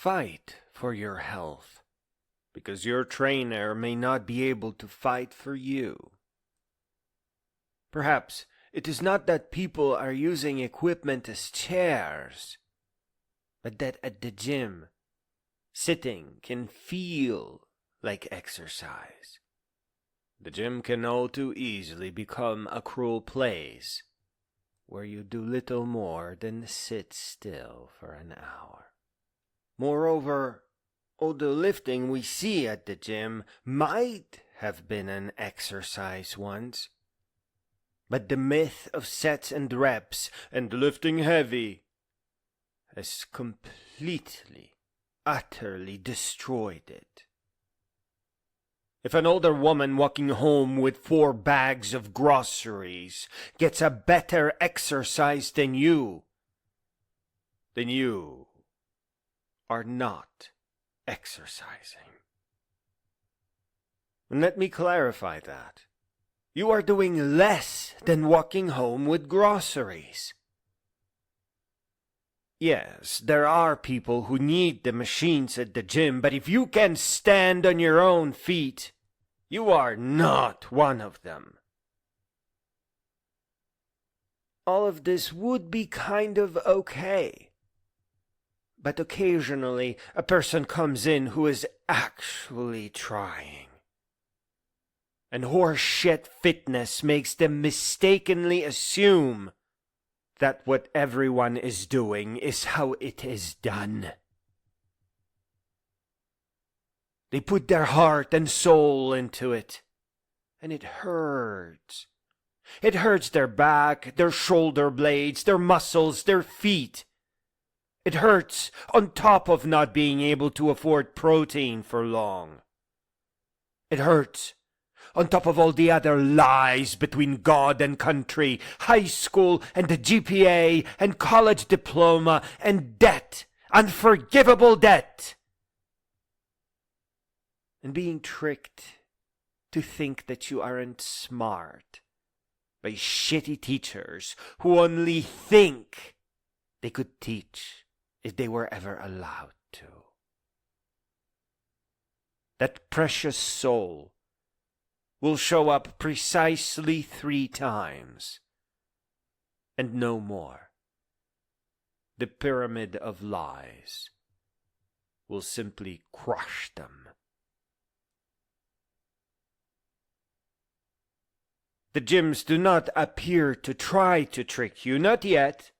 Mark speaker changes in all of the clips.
Speaker 1: Fight for your health, because your trainer may not be able to fight for you. Perhaps it is not that people are using equipment as chairs, but that at the gym, sitting can feel like exercise. The gym can all too easily become a cruel place where you do little more than sit still for an hour. Moreover, all the lifting we see at the gym might have been an exercise once. But the myth of sets and reps and lifting heavy has completely, utterly destroyed it. If an older woman walking home with 4 bags of groceries gets a better exercise than you are not exercising. And let me clarify that. You are doing less than walking home with groceries. Yes, there are people who need the machines at the gym, but if you can stand on your own feet, you are not one of them. All of this would be kind of okay. But occasionally a person comes in who is actually trying. And horseshit fitness makes them mistakenly assume that what everyone is doing is how it is done. They put their heart and soul into it, and it hurts. It hurts their back, their shoulder blades, their muscles, their feet. It hurts on top of not being able to afford protein for long. It hurts on top of all the other lies between God and country, high school and the GPA and college diploma and debt, unforgivable debt. And being tricked to think that you aren't smart by shitty teachers who only think they could teach if they were ever allowed to. That precious soul will show up precisely 3 times, and no more. The pyramid of lies will simply crush them. The gyms do not appear to try to trick you, not yet.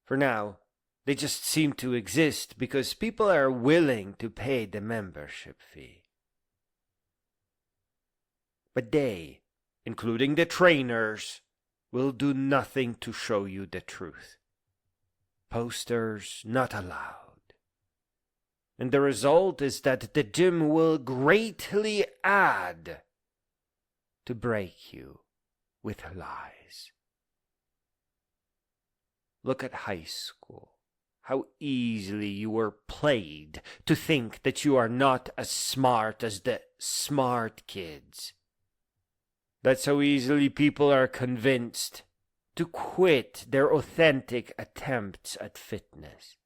Speaker 1: For now, they just seem to exist because people are willing to pay the membership fee. But they, including the trainers, will do nothing to show you the truth. Posters not allowed. And the result is that the gym will greatly add to break you with lies. Look at high school. How easily you were played to think that you are not as smart as the smart kids. That's how easily people are convinced to quit their authentic attempts at fitness.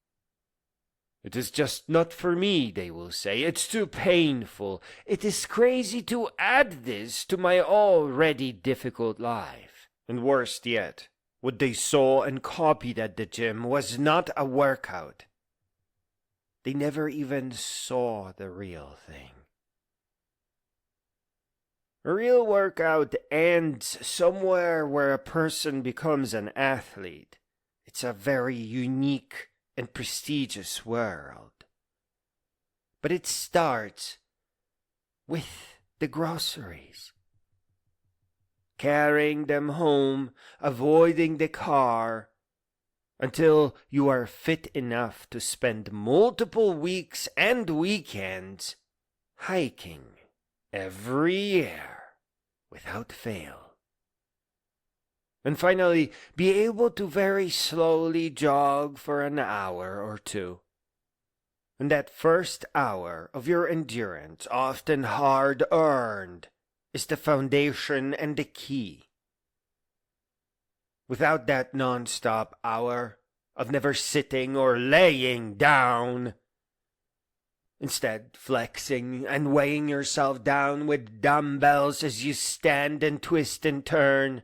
Speaker 1: It is just not for me, they will say. It's too painful. It is crazy to add this to my already difficult life. And worst yet, what they saw and copied at the gym was not a workout. They never even saw the real thing. A real workout ends somewhere where a person becomes an athlete. It's a very unique and prestigious world. But it starts with the groceries. Carrying them home, avoiding the car, until you are fit enough to spend multiple weeks and weekends hiking every year without fail. And finally, be able to very slowly jog for an hour or 2. And that first hour of your endurance, often hard-earned, is the foundation and the key. Without that non-stop hour of never sitting or laying down, Instead, flexing and weighing yourself down with dumbbells as you stand and twist and turn,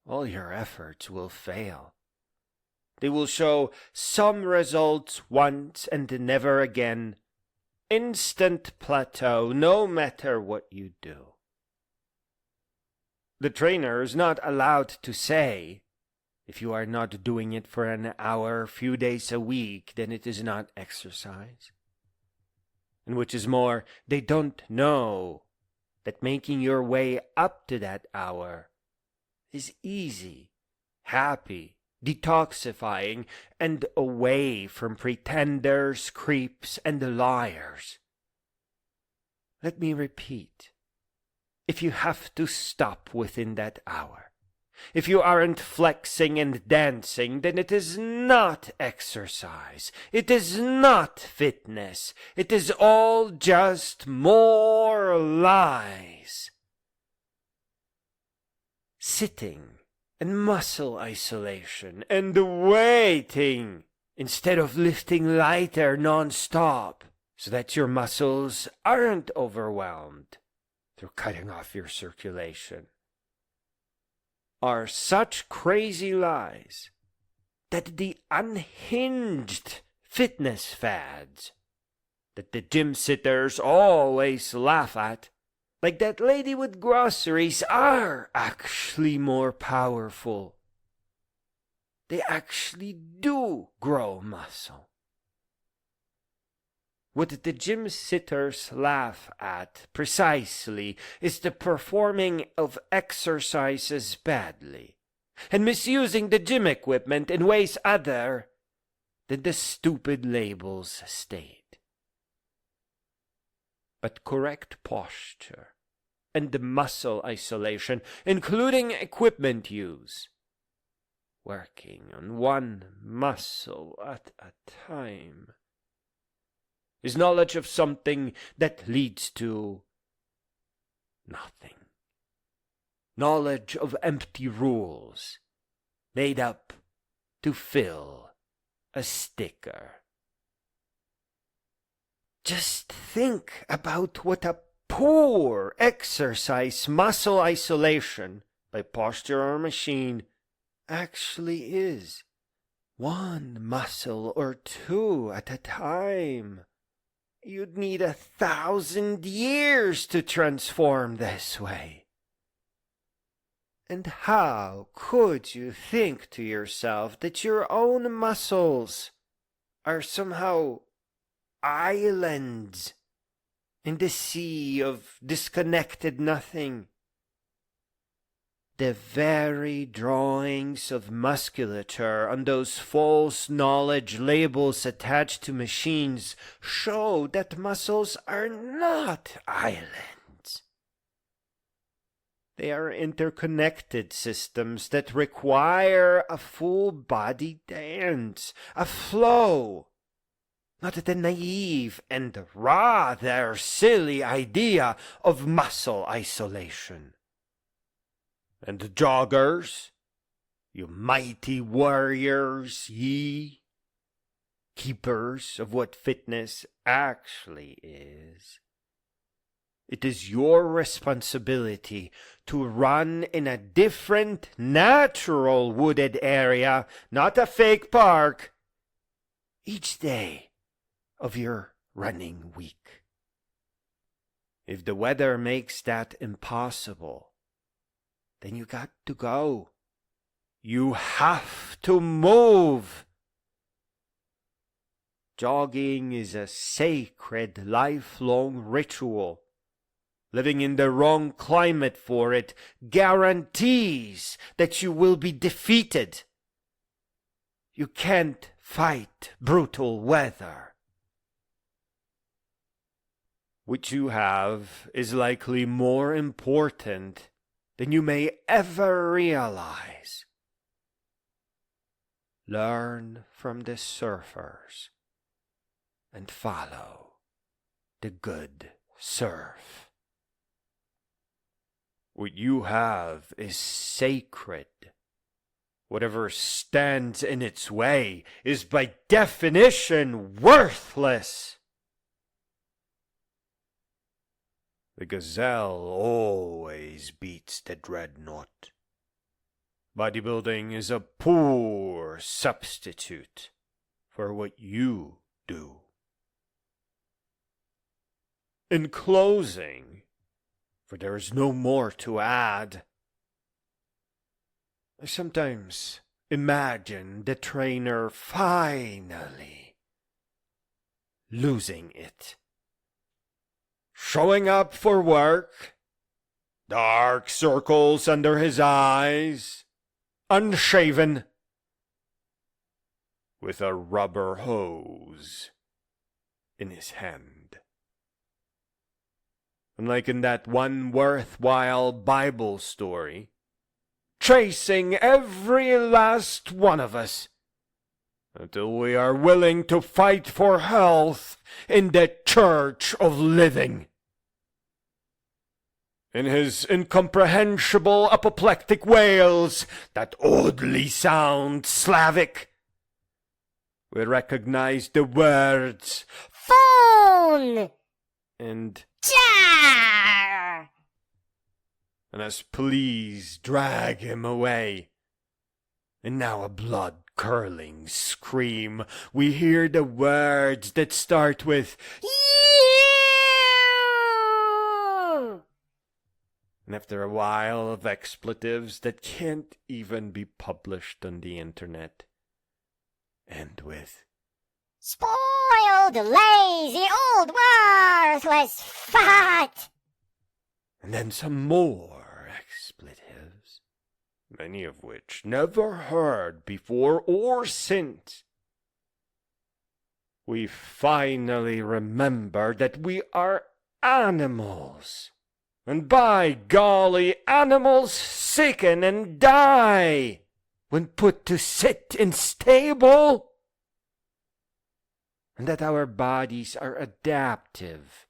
Speaker 1: all your efforts will fail. They will show some results once and never again. Instant plateau, no matter what you do. The trainer is not allowed to say, if you are not doing it for an hour, few days a week, then it is not exercise. And which is more, they don't know that making your way up to that hour is easy, happy, detoxifying, and away from pretenders, creeps, and liars. Let me repeat. If you have to stop within that hour, if you aren't flexing and dancing, then it is not exercise. It is not fitness. It is all just more lies. Sitting and muscle isolation and waiting instead of lifting lighter non-stop so that your muscles aren't overwhelmed through cutting off your circulation, are such crazy lies that the unhinged fitness fads that the gym sitters always laugh at, like that lady with groceries, are actually more powerful. They actually do grow muscle. What the gym sitters laugh at precisely is the performing of exercises badly and misusing the gym equipment in ways other than the stupid labels state. But correct posture and the muscle isolation, including equipment use, working on one muscle at a time, is knowledge of something that leads to nothing. Knowledge of empty rules made up to fill a sticker. Just think about what a poor exercise muscle isolation by posture or machine actually is. One muscle or two at a time. You'd need 1,000 years to transform this way. And how could you think to yourself that your own muscles are somehow islands in the sea of disconnected nothing? The very drawings of musculature on those false knowledge labels attached to machines show that muscles are not islands. They are interconnected systems that require a full body dance, a flow, not the naive and rather silly idea of muscle isolation. And joggers, you mighty warriors, ye, keepers of what fitness actually is, it is your responsibility to run in a different, natural wooded area, not a fake park, each day of your running week. If the weather makes that impossible, then you got to go. You have to move. Jogging is a sacred, lifelong ritual. Living in the wrong climate for it guarantees that you will be defeated. You can't fight brutal weather. What you have is likely more important than you may ever realize. Learn from the surfers and follow the good surf. What you have is sacred. Whatever stands in its way is by definition worthless. The gazelle always beats the dreadnought. Bodybuilding is a poor substitute for what you do. In closing, for there is no more to add, I sometimes imagine the trainer finally losing it. Showing up for work, dark circles under his eyes, unshaven, with a rubber hose in his hand. And like in that one worthwhile Bible story, chasing every last one of us until we are willing to fight for health in the church of living. In his incomprehensible apoplectic wails that oddly sound Slavic, we recognize the words
Speaker 2: Phone
Speaker 1: and
Speaker 2: jar.
Speaker 1: And as police drag him away, and now a blood-curdling scream, we hear the words that start with
Speaker 2: You.
Speaker 1: And after a while of expletives that can't even be published on the internet, end with
Speaker 2: Spoiled, lazy, old, worthless, fat.
Speaker 1: And then some more expletives, many of which never heard before or since. We finally remember that we are animals. And by golly, animals sicken and die when put to sit in stable. And that our bodies are adaptive,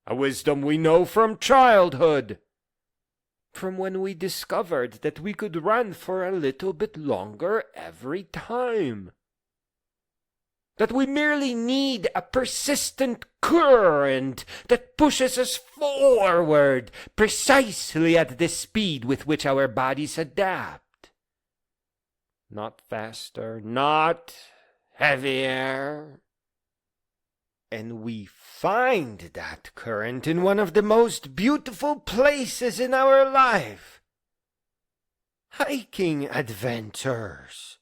Speaker 1: a wisdom we know from childhood, from when we discovered that we could run for a little bit longer every time. That we merely need a persistent current that pushes us forward precisely at the speed with which our bodies adapt. Not faster, not heavier. And we find that current in one of the most beautiful places in our life. Hiking adventures.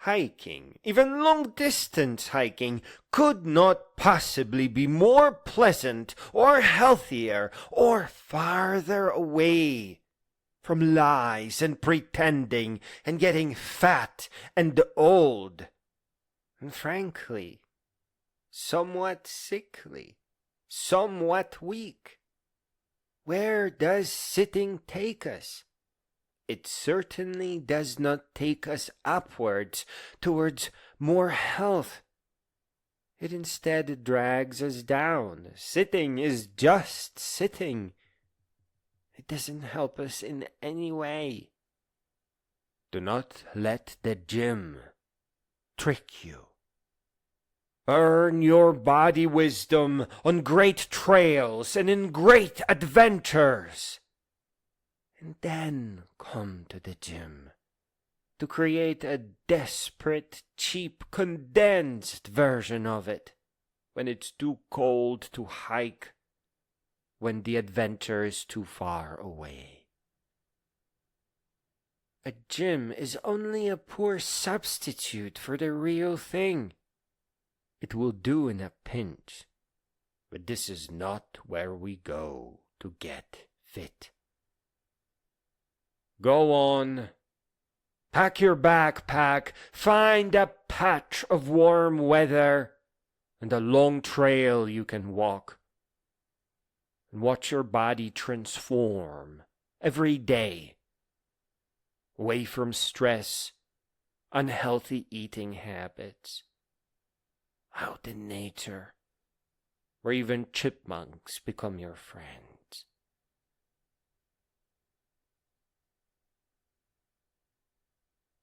Speaker 1: Hiking, even long-distance hiking, could not possibly be more pleasant or healthier or farther away from lies and pretending and getting fat and old. And frankly, somewhat sickly, somewhat weak. Where does sitting take us? It certainly does not take us upwards towards more health. It instead drags us down. Sitting is just sitting. It doesn't help us in any way. Do not let the gym trick you. Earn your body wisdom on great trails and in great adventures. And then come to the gym to create a desperate, cheap, condensed version of it when it's too cold to hike, when the adventure is too far away. A gym is only a poor substitute for the real thing. It will do in a pinch, but this is not where we go to get fit. Go on, pack your backpack, find a patch of warm weather and a long trail you can walk, and watch your body transform every day, away from stress, unhealthy eating habits, out in nature, where even chipmunks become your friend.